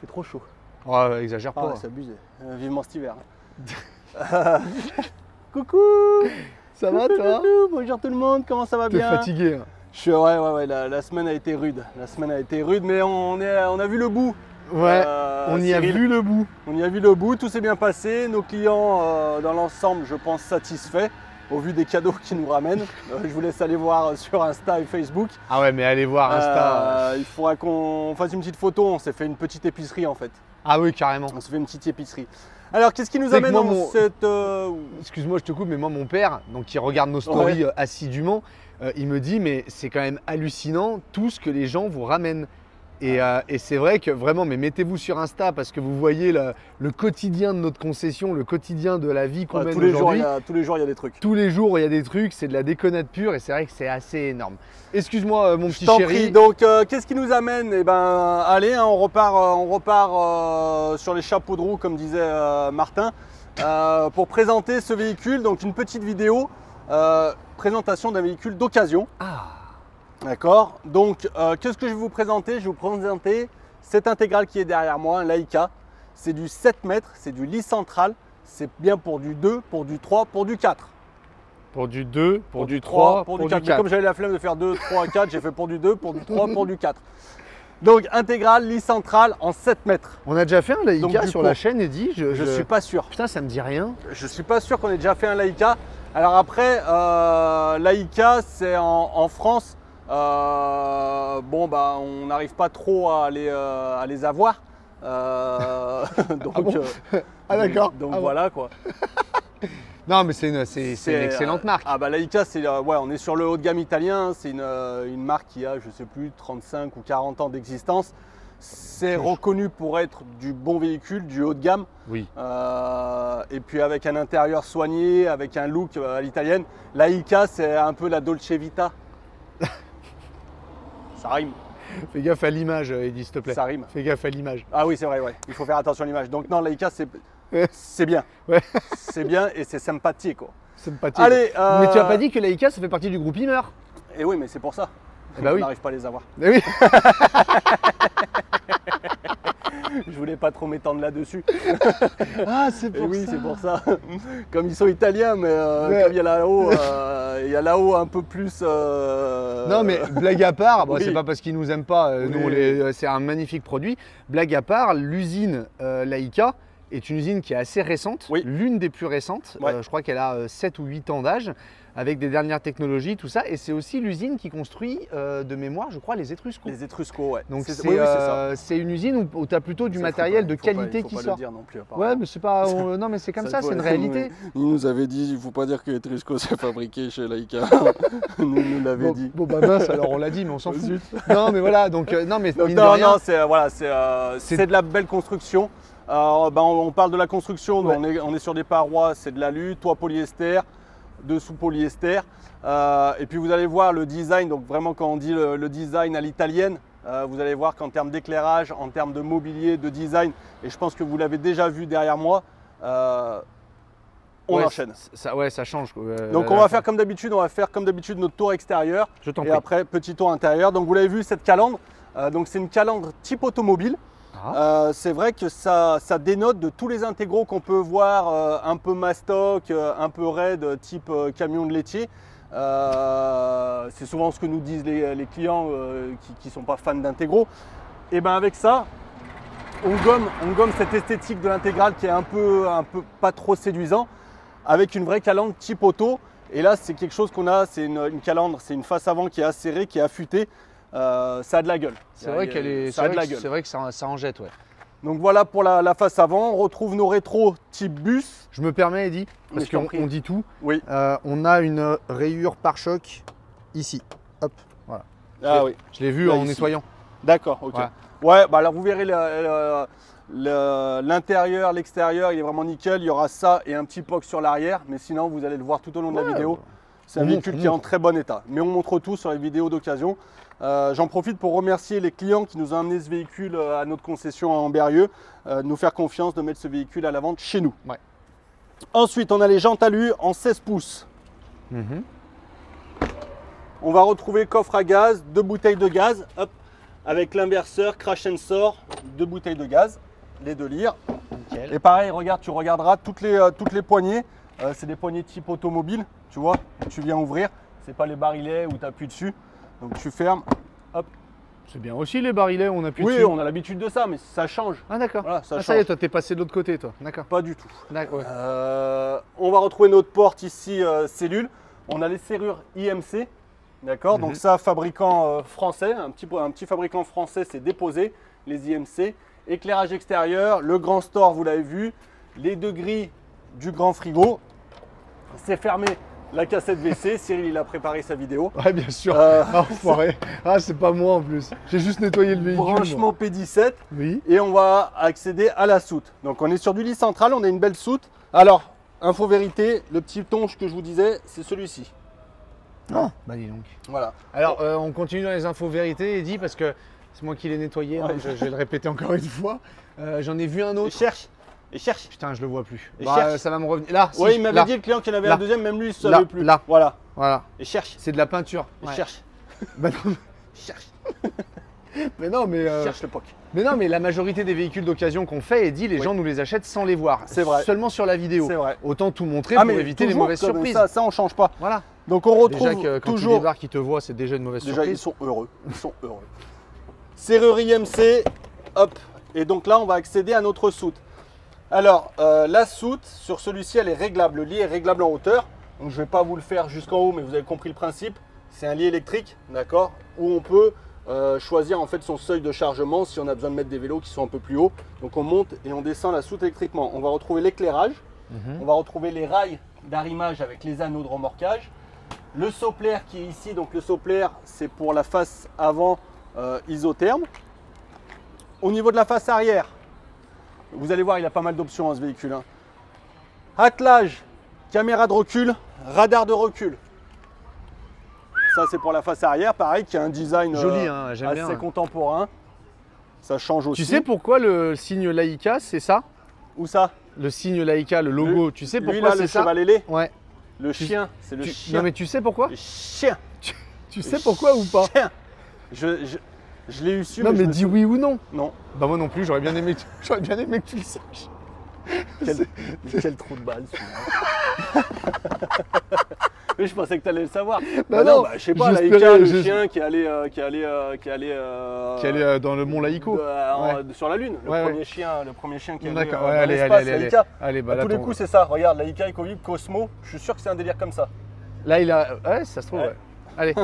fait trop chaud. Oh, exagère pas. Ah, c'est abusé. Vivement cet hiver. Coucou. Ça va toi? Bonjour tout le monde, comment ça va T'es bien? fatigué. Ouais, la semaine a été rude. La semaine a été rude, mais on a vu le bout. Ouais, on y a vu le bout. On y a vu le bout, tout s'est bien passé. Nos clients, dans l'ensemble, je pense, satisfaits au vu des cadeaux qu'ils nous ramènent. Je vous laisse aller voir sur Insta et Facebook. Ah ouais, mais allez voir Insta. Il faudra qu'on fasse une petite photo. On s'est fait une petite épicerie en fait. Ah oui, carrément. On s'est fait une petite épicerie. Alors, qu'est-ce qui nous amène dans cette... Excuse-moi, je te coupe, mais moi, mon père, donc qui regarde nos stories assidûment, il me dit, mais c'est quand même hallucinant tout ce que les gens vous ramènent. Et c'est vrai que vraiment, mais mettez-vous sur Insta parce que vous voyez le quotidien de notre concession, le quotidien de la vie qu'on mène aujourd'hui. Tous les jours, il y a des trucs. Tous les jours, il y a des trucs, c'est de la déconnade pure et c'est vrai que c'est assez énorme. Excuse-moi, mon petit chéri. Prie. Donc, qu'est-ce qui nous amène? Eh ben, allez, hein, on repart sur les chapeaux de roue, comme disait Martin, pour présenter ce véhicule. Donc, une petite vidéo, présentation d'un véhicule d'occasion. Ah. D'accord. Donc, qu'est-ce que je vais vous présenter? Je vais vous présenter cette intégrale qui est derrière moi, un Laika. C'est du 7 mètres, c'est du lit central. C'est bien pour du 2, pour du 3, pour du 4. Pour du 2, pour du 3, pour du 4. Mais comme j'avais la flemme de faire 2, 3, 4, j'ai fait pour du 2, pour du 3, pour du 4. Donc, intégrale, lit central en 7 mètres. On a déjà fait un Laika sur la chaîne, Eddy? Je suis pas sûr. Putain, ça me dit rien. Je suis pas sûr qu'on ait déjà fait un Laika. Alors après, Laika, c'est en France. Bon, bah, on n'arrive pas trop à les avoir. Donc, d'accord. Donc voilà quoi. Non, mais c'est une excellente marque. Ah bah Laika, ouais, on est sur le haut de gamme italien. C'est une marque qui a, je sais plus, 35 ou 40 ans d'existence. C'est reconnu pour être du bon véhicule, du haut de gamme. Oui. Et puis avec un intérieur soigné, avec un look à l'italienne. Laika, c'est un peu la Dolce Vita. Ça rime. Fais gaffe à l'image, Eddy, s'il te plaît. Ça rime. Fais gaffe à l'image. Ah oui, c'est vrai, ouais. Il faut faire attention à l'image. Donc non, Laika, c'est bien. Ouais. C'est bien et c'est sympathique. Quoi. Sympathique. Allez, mais tu n'as pas dit que Laika, ça fait partie du groupe Imer. Et oui, mais c'est pour ça. Eh bah on oui. n'arrive pas à les avoir. Eh oui. Je voulais pas trop m'étendre là-dessus. Ah, c'est pour ça. Oui, c'est pour ça. Comme ils sont italiens, mais comme il y a là-haut, un peu plus. Non, mais blague à part, bon, Oui. c'est pas parce qu'ils nous aiment pas. Oui. Nous, c'est un magnifique produit. Blague à part, l'usine Laika est une usine qui est assez récente, Oui. l'une des plus récentes. Ouais. Je crois qu'elle a 7 ou 8 ans d'âge, avec des dernières technologies, tout ça. Et c'est aussi l'usine qui construit, de mémoire, je crois, les Etruscos. Les Etruscos, ouais. Donc c'est c'est une usine où tu as plutôt du matériel de qualité qui sort. Faut pas le dire non plus, apparemment. Ouais, mais c'est pas. Non, mais c'est comme ça, c'est une réalité. Il nous avait dit, il faut pas dire que Etrusco c'est fabriqué chez Laika. nous l'avait dit. Bon, bah mince, alors on l'a dit, mais on s'en fout. Non, mais voilà, donc non, mais Donc, mine de rien, non, c'est de la belle construction. On parle de la construction, donc Ouais. on est sur des parois, c'est de l'alu, toit polyester, dessous polyester. Et puis vous allez voir le design, donc vraiment quand on dit le design à l'italienne, vous allez voir qu'en termes d'éclairage, en termes de mobilier, de design, et je pense que vous l'avez déjà vu derrière moi, on enchaîne. Ça change. Donc on va faire comme d'habitude, notre tour extérieur. Je t'en Et prie. après, petit tour intérieur. Donc vous l'avez vu, cette calandre, donc c'est une calandre type automobile. C'est vrai que ça dénote de tous les intégraux qu'on peut voir, un peu mastoc, un peu raide, type camion de laitier. C'est souvent ce que nous disent les clients qui ne sont pas fans d'intégraux. Et bien avec ça, on gomme cette esthétique de l'intégrale qui est un peu pas trop séduisant, avec une vraie calandre type auto. Et là, c'est quelque chose qu'on a, c'est une calandre, c'est une face avant qui est acérée, qui est affûtée. Ça a de la gueule. C'est vrai qu'elle est. Ça a de la gueule. C'est vrai que ça en jette, ouais. Donc voilà pour la face avant. On retrouve nos rétros type bus. Je me permets, Eddy, parce Mais je t'en qu'on prie. dit tout. Oui. On a une rayure pare-choc ici. Hop, voilà. Ah oui. Je l'ai vu Là, en ici. nettoyant. D'accord. Ok. Ouais. Ouais. Bah alors vous verrez l'intérieur, l'extérieur, il est vraiment nickel. Il y aura ça et un petit POC sur l'arrière. Mais sinon, vous allez le voir tout au long de la vidéo. C'est un véhicule qui est en très bon état. Mais on montre tout sur les vidéos d'occasion. J'en profite pour remercier les clients qui nous ont amené ce véhicule à notre concession à Ambérieu, de nous faire confiance, de mettre ce véhicule à la vente chez nous. Ouais. Ensuite, on a les jantes alu en 16 pouces. Mhm. On va retrouver coffre à gaz, 2 bouteilles de gaz. Hop. avec l'inverseur, crash and sort, 2 bouteilles de gaz, les 2 lyres. Nickel. Et pareil, regarde, tu regarderas toutes les poignées. C'est des poignées type automobile, tu vois, tu viens ouvrir. C'est pas les barilets où tu appuies dessus. Donc tu fermes, hop. C'est bien aussi les barilets, on appuie Oui, dessus. on a l'habitude de ça, mais ça change. Ah d'accord. Voilà, ça ça y est, change. toi t'es passé de l'autre côté toi. D'accord. Pas du tout. D'accord. Ouais. On va retrouver notre porte ici, cellule. On a les serrures IMC, d'accord. Donc ça, fabricant français, un petit fabricant français s'est déposé, les IMC. Éclairage extérieur, le grand store, vous l'avez vu. Les 2 grilles du grand frigo. C'est fermé. La cassette WC, Cyril il a préparé sa vidéo. Ouais, bien sûr. Ah, enfoiré. Ah, c'est pas moi en plus. J'ai juste nettoyé le véhicule. Branchement P17. Oui. Et on va accéder à la soute. Donc on est sur du lit central, on a une belle soute. Alors, info vérité, le petit tonge que je vous disais, c'est celui-ci. Non. Bah dis donc. Voilà. Alors, on continue dans les infos vérités, Eddy, parce que c'est moi qui l'ai nettoyé. Hein, Ouais. je vais le répéter encore une fois. J'en ai vu un Et autre. cherche. Et cherche. Putain, je le vois plus. Et Bah, cherche. ça va me revenir. Là, si, Oui, il m'avait là. dit le client qu'il y en avait Là. un deuxième, même lui il ne Là, savait plus. là. Voilà. Voilà. Et cherche. C'est de la peinture. Et Ouais. cherche. Bah non, Cherche. mais non, mais. Cherche le POC. Mais non, mais la majorité des véhicules d'occasion qu'on fait, Eddy, les Oui. gens nous les achètent sans les voir. C'est vrai. Seulement sur la vidéo. C'est vrai. Autant tout montrer pour éviter les toujours mauvaises comme surprises. Ça on change pas. Voilà. Donc on retrouve Déjà que quand toujours. ils débarquent, ils te voient, c'est déjà une mauvaise Déjà, ils surprise. sont heureux. Ils sont heureux. Serrure IMC, hop. Et donc là, on va accéder à notre soute. Alors, la soute, sur celui-ci, elle est réglable. Le lit est réglable en hauteur. Donc, je ne vais pas vous le faire jusqu'en haut, mais vous avez compris le principe. C'est un lit électrique, d'accord, où on peut choisir en fait son seuil de chargement si on a besoin de mettre des vélos qui sont un peu plus hauts. Donc, on monte et on descend la soute électriquement. On va retrouver l'éclairage. On va retrouver les rails d'arrimage avec les anneaux de remorquage. Le soplaire qui est ici, donc le soplaire, c'est pour la face avant isotherme. Au niveau de la face arrière, vous allez voir, il y a pas mal d'options dans ce véhicule. Hein. Attelage, caméra de recul, radar de recul. Ça, c'est pour la face arrière, pareil, qui a un design Joli, hein, j'aime assez bien. contemporain. Ça change aussi. Tu sais pourquoi le signe Laïka, c'est ça? Où ça? Le signe Laïka, le logo, tu sais Lui, pourquoi là, c'est le ça? cheval ailé. Ouais. Le chien, c'est le chien. Non mais tu sais pourquoi? Le chien. Tu sais pourquoi ou pas? Chien. Je l'ai eu su. Non je mais me dis sou- oui ou non. Non. Bah moi non plus, j'aurais bien aimé que tu le saches. Quel trou de balle celui-là. Mais je pensais que tu allais le savoir. Bah non, je sais pas, j'espérais, Laïka, le je- chien qui allait Qui allait dans le mont Laïko. sur la Lune. Ouais, Le premier chien qui allait D'accord, dans ouais, allez, l'espace, allez, Laïka. allez, bah À là, tous les ton- coups, c'est ça. Regarde, Laïka, Ecovip, Cosmo. Je suis sûr que c'est un délire comme ça. Là il a. Ouais, ça se trouve, Ouais. ouais. Allez,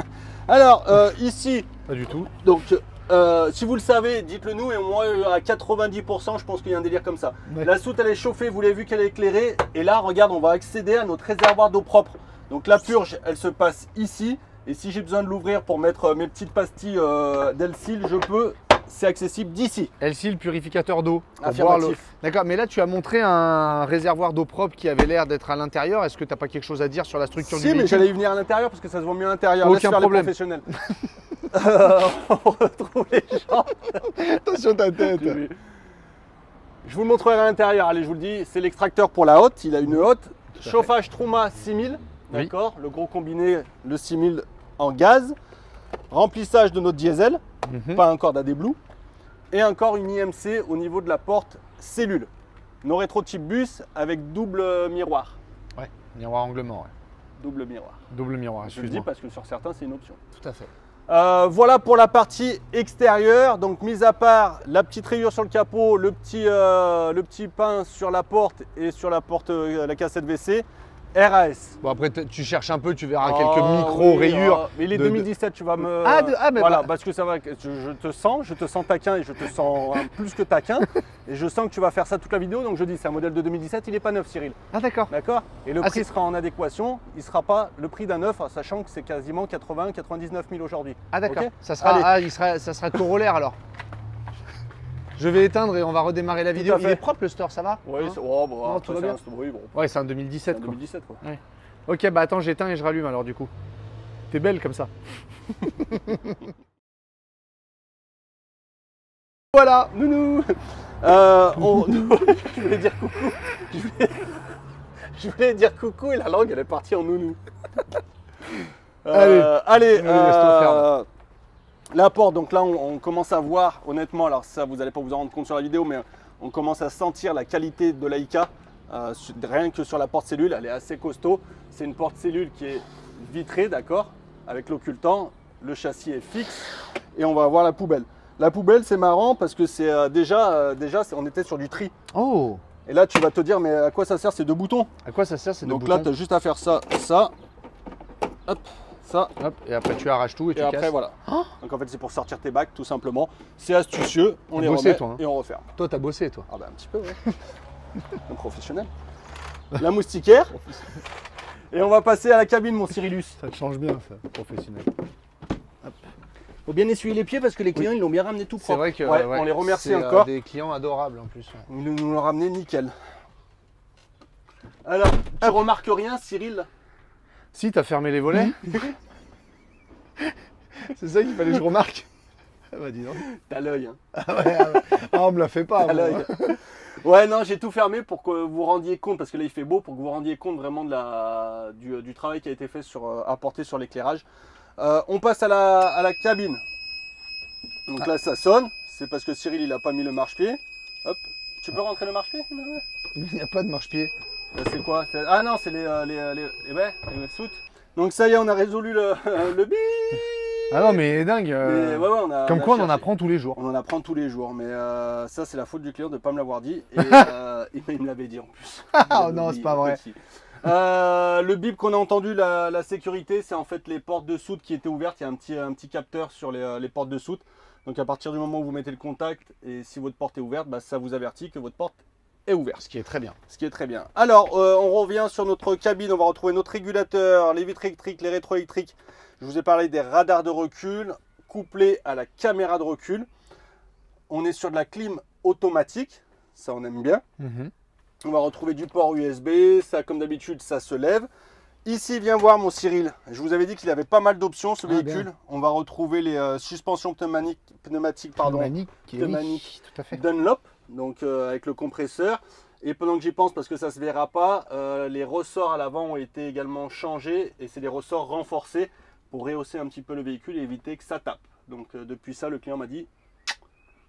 Alors, ici, pas du tout. donc, si vous le savez, dites-le nous. Et moi, à 90%, je pense qu'il y a un délire comme ça. Ouais. La soute, elle est chauffée. Vous l'avez vu qu'elle est éclairée. Et là, regarde, on va accéder à notre réservoir d'eau propre. Donc, la purge, elle se passe ici. Et si j'ai besoin de l'ouvrir pour mettre mes petites pastilles d'Elsil, je peux. C'est accessible d'ici. Elsil, le purificateur d'eau. pour boire l'eau. Affirmatif. D'accord, mais là tu as montré un réservoir d'eau propre qui avait l'air d'être à l'intérieur. Est-ce que tu n'as pas quelque chose à dire sur la structure du Si, mais véhicule? j'allais y venir à l'intérieur parce que ça se voit mieux à l'intérieur. Aucun Laisse faire problème. les professionnels. On retrouve les gens. Attention ta tête. Je vous le montrerai à l'intérieur. Allez, je vous le dis, c'est l'extracteur pour la hotte. Il a une hotte. Chauffage Truma 6000. Oui. D'accord. Le gros combiné, le 6000 en gaz. Remplissage de notre diesel. Mhm. Pas encore d'AD Blue. Et encore une IMC au niveau de la porte cellule. Nos rétro type bus avec double miroir. Ouais, miroir anglement, ouais. Double miroir. Double miroir, Je le dis excuse-moi. parce que sur certains, c'est une option. Tout à fait. Voilà pour la partie extérieure. Donc, mis à part la petite rayure sur le capot, le petit pain sur la porte et sur la porte, la cassette WC, RAS. Bon après tu cherches un peu, tu verras Oh, quelques oui, micro-rayures. mais il est de- 2017, tu vas me. Ah, mais voilà, bah- parce que ça va. Je te sens taquin et je te sens plus que taquin. Et je sens que tu vas faire ça toute la vidéo. Donc, je dis, c'est un modèle de 2017, il n'est pas neuf, Cyril. Ah d'accord. D'accord. Et le Ah, prix c'est- sera en adéquation. Il ne sera pas le prix d'un neuf, sachant que c'est quasiment 99 000 aujourd'hui. Ah d'accord. Ok. Ça sera, Allez. ça sera corollaire alors. Je vais éteindre et on va redémarrer la vidéo. à Il fait. est propre le store, ça va? Oui, Hein c'est bon, Non, après, tout va c'est bien. oui, bon, Ouais, c'est un c'est 2017 en quoi. 2017 quoi. Ok, bah attends, j'éteins et je rallume alors du coup. T'es belle comme ça. Voilà. Nounou. Je voulais dire coucou. Je voulais dire coucou et la langue elle est partie en nounou. Allez. Allez, Allez, laisse-toi faire. La porte, donc là on commence à voir, honnêtement, alors ça vous n'allez pas vous en rendre compte sur la vidéo, mais on commence à sentir la qualité de l'Aïka, rien que sur la porte cellule, elle est assez costaud. C'est une porte cellule qui est vitrée, d'accord, avec l'occultant, le châssis est fixe et on va avoir la poubelle. La poubelle c'est marrant parce que c'est déjà on était sur du tri. Oh! Et là tu vas te dire mais à quoi ça sert ces deux boutons? À quoi ça sert ces deux Donc boutons? là tu as juste à faire ça, ça, hop, ça. Hop, et après tu arraches tout et tu après casses. voilà. Oh, Donc en fait c'est pour sortir tes bacs tout simplement. C'est astucieux, on T'as les bossé, remet toi, hein. et on referme. toi, t'as bossé, toi. Ah bah un petit peu ouais. Un professionnel. La moustiquaire. Et on va passer à la cabine mon Cyrillus. Ça te change bien, ça, professionnel. Faut bien essuyer les pieds parce que les clients ils l'ont bien ramené tout propre. C'est vrai que ouais, on les remercie c'est, encore. des clients adorables en plus. Ouais. Ils nous l'ont ramené nickel. Alors, tu remarques rien Cyril? Si, t'as fermé les volets. C'est ça qu'il fallait que je remarque. Ah bah dis donc. T'as l'œil. Hein. Ah ouais, ah ouais. Ah, on me la fait pas. T'as moi. l'œil. Ouais non j'ai tout fermé pour que vous rendiez compte, parce que là il fait beau, pour que vous rendiez compte vraiment de du travail qui a été fait apporté sur l'éclairage. On passe à la cabine. Donc là ça sonne, c'est parce que Cyril il a pas mis le marche-pied. Hop, tu peux rentrer le marche-pied? Il n'y a pas de marche-pied. C'est quoi? Ah non c'est les soutes. Donc ça y est on a résolu le bip. Ah non mais dingue. Mais, ouais, Comme quoi on en cherché. apprend tous les jours. On en apprend tous les jours, mais ça c'est la faute du client de ne pas me l'avoir dit. Et il me l'avait dit en plus. Ah non, c'est pas vrai. Aussi. Le bip qu'on a entendu, la sécurité, c'est en fait les portes de soute qui étaient ouvertes. Il y a un petit capteur sur les portes de soute. Donc à partir du moment où vous mettez le contact et si votre porte est ouverte, bah, ça vous avertit que votre porte est ouverte. Ce qui est très bien. Ce qui est très bien. Alors, on revient sur notre cabine. On va retrouver notre régulateur, les vitres électriques, les rétroélectriques. Je vous ai parlé des radars de recul couplés à la caméra de recul. On est sur de la clim automatique. Ça, on aime bien. On va retrouver du port USB. Ça, comme d'habitude, ça se lève. Ici, viens voir mon Cyril. Je vous avais dit qu'il avait pas mal d'options, ce véhicule. Bien. On va retrouver les suspensions pneumatiques, Pneumanique, tout à fait. Dunlop, donc avec le compresseur. Et pendant que j'y pense, parce que ça ne se verra pas, les ressorts à l'avant ont été également changés et c'est des ressorts renforcés pour rehausser un petit peu le véhicule et éviter que ça tape. Donc depuis ça, le client m'a dit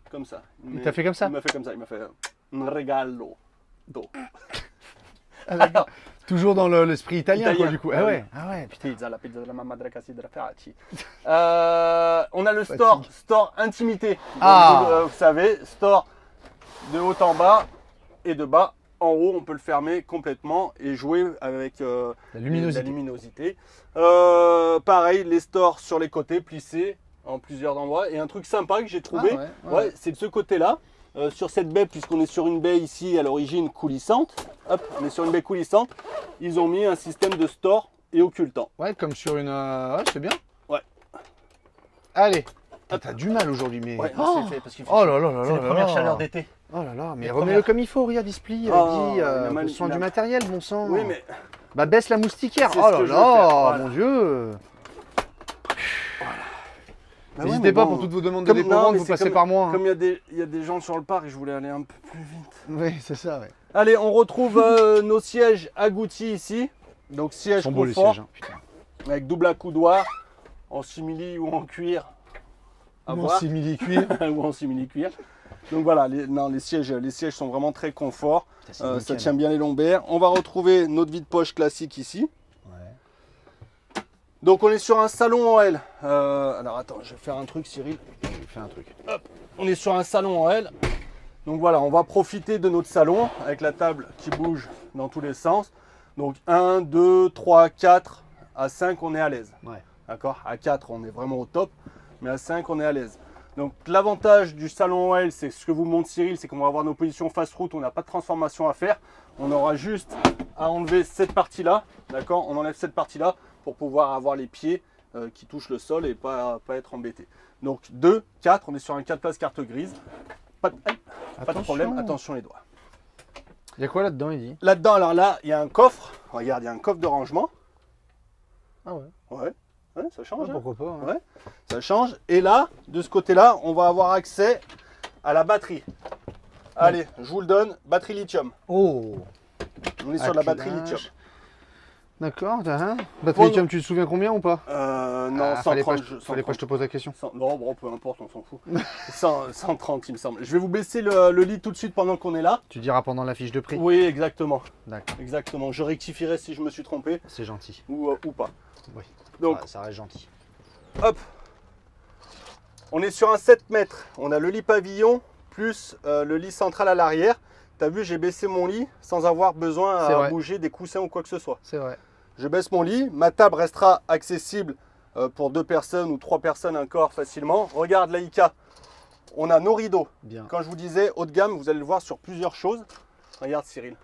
comme ça. Il t'a fait comme ça? Il m'a fait comme ça, il m'a fait un regalo do. Ah, d'accord. Toujours dans l'esprit italien, quoi, du coup. Ah ouais. Ah ouais, putain. Pizza, la pizza de la mamma della casa della Ferracci. On a le store intimité. Donc, vous savez, store de haut en bas et de bas en haut. On peut le fermer complètement et jouer avec la luminosité. Pareil, les stores sur les côtés plissés en plusieurs endroits. Et un truc sympa que j'ai trouvé, c'est de ce côté-là. Sur cette baie, puisqu'on est sur une baie ici à l'origine coulissante, hop, on est sur une baie coulissante, ils ont mis un système de store et occultant. Ouais, comme sur une... Ouais, c'est bien. Ouais. Allez. T'as du mal aujourd'hui, mais... Ouais, c'est fait parce qu'il fait oh là là là c'est les là premières là. chaleurs d'été. Oh là là, mais Les remets-le premières. comme il faut, regarde, il se plie, il du matériel, bon sang. Oui, mais Bah baisse la moustiquaire. C'est Oh ce là que là, je veux faire, voilà. mon Dieu. bah N'hésitez mais pas bon, pour toutes vos demandes de comme- dépôt, non, mais vous c'est passez comme- par moi. Hein. Comme il y a des gens sur le parc et je voulais aller un peu plus vite. Oui, c'est ça, ouais. Allez, on retrouve nos sièges agoutis ici. Donc Ils sièges sont beaux les confort sièges, hein, putain. avec double accoudoir en simili ou en cuir. À Mon voir. simili-cuir. ou en simili-cuir. Donc voilà, les sièges sont vraiment très confort. Putain, c'est Ça nickel. tient bien les lombaires. On va retrouver notre vide-poche classique ici. Ouais. Donc on est sur un salon en L. Alors attends, je vais faire un truc Cyril. J'ai fait un truc. On est sur un salon en L. Donc voilà, on va profiter de notre salon avec la table qui bouge dans tous les sens. Donc 1, 2, 3, 4. À 5, on est à l'aise. Ouais. D'accord? À 4, on est vraiment au top. Mais à 5, on est à l'aise. Donc l'avantage du salon OL, c'est ce que vous montre Cyril, c'est qu'on va avoir nos positions face route, on n'a pas de transformation à faire. On aura juste à enlever cette partie-là. D'accord? On enlève cette partie-là pour pouvoir avoir les pieds qui touchent le sol et pas être embêté. Donc 2, 4, on est sur un 4 places carte grise. Pas de problème, attention les doigts. Il y a quoi là-dedans, il dit? Là-dedans, alors là, il y a un coffre. Regarde, il y a un coffre de rangement. Ah ouais. Ouais, ça change. Ouais, hein. pourquoi pas. Hein. Ouais, ça change. Et là, de ce côté-là, on va avoir accès à la batterie. Allez, je vous le donne, batterie lithium. Oh. On est sur la batterie Acculage. lithium. D'accord. Batterie lithium, tu te souviens combien ou pas? Non, fallait 130. Fallait pas que je te pose la question. Non, bon, peu importe, on s'en fout. 130, il me semble. Je vais vous baisser le lit tout de suite pendant qu'on est là. Tu diras pendant la fiche de prix? Oui, exactement. D'accord. Exactement. Je rectifierai si je me suis trompé. C'est gentil. Ou pas. Oui. Donc, ça reste gentil. hop. On est sur un 7 mètres. On a le lit pavillon plus le lit central à l'arrière. Tu as vu, j'ai baissé mon lit sans avoir besoin à bouger des coussins ou quoi que ce soit. C'est vrai. Je baisse mon lit. Ma table restera accessible pour 2 personnes ou 3 personnes encore facilement. Regarde Laïka. On a nos rideaux. Bien. Quand je vous disais haut de gamme, vous allez le voir sur plusieurs choses. Regarde Cyril.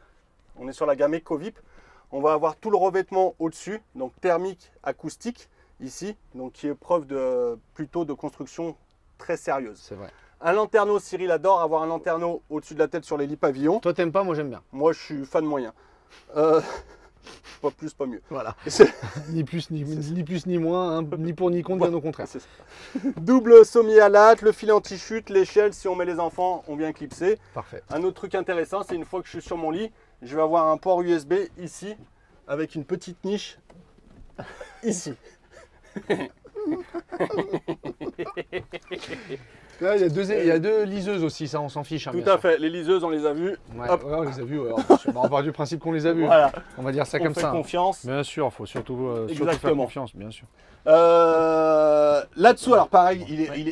On est sur la gamme EcoVip. On va avoir tout le revêtement au-dessus, donc thermique, acoustique, ici, donc qui est preuve plutôt de construction très sérieuse. C'est vrai. Un lanterneau, Cyril adore avoir un lanterneau au-dessus de la tête sur les lits pavillons. Toi, t'aimes pas, moi j'aime bien. Moi, je suis fan moyen. Pas plus, pas mieux. Voilà. Ni plus ni moins, hein, ni pour ni contre, bien au contraire. Double sommier à latte, le filet anti-chute, l'échelle, si on met les enfants, on vient clipser. Parfait. Un autre truc intéressant, c'est une fois que je suis sur mon lit, je vais avoir un port USB ici, avec une petite niche ici. Là, il y a deux liseuses aussi, ça on s'en fiche. Hein, tout à fait, les liseuses on les a vues. Ouais, on les a vues, on part du principe qu'on les a vues. Voilà. On va dire ça comme ça. On fait confiance. Bien sûr, il faut surtout faire confiance, bien sûr. Là-dessous, alors pareil,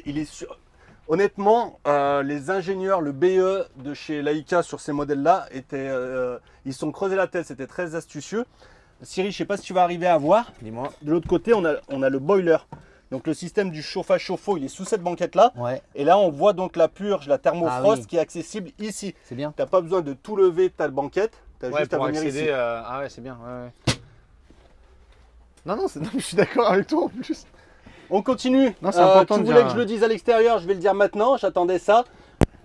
il est sur... Honnêtement, les ingénieurs, le BE de chez Laïka sur ces modèles-là, ils se sont creusés la tête, c'était très astucieux. Cyril, je ne sais pas si tu vas arriver à voir. Dis-moi. De l'autre côté, on a le boiler. Donc le système du chauffage chauffe-eau, il est sous cette banquette-là. Ouais. Et là, on voit donc la purge, la thermofrost qui est accessible ici. C'est bien. Tu n'as pas besoin de tout lever ta banquette, tu as juste à venir accéder, ici. Ah ouais, c'est bien. Ouais. Non, je suis d'accord avec toi en plus. On continue. Non, c'est important tu voulais que je le dise à l'extérieur, je vais le dire maintenant, j'attendais ça.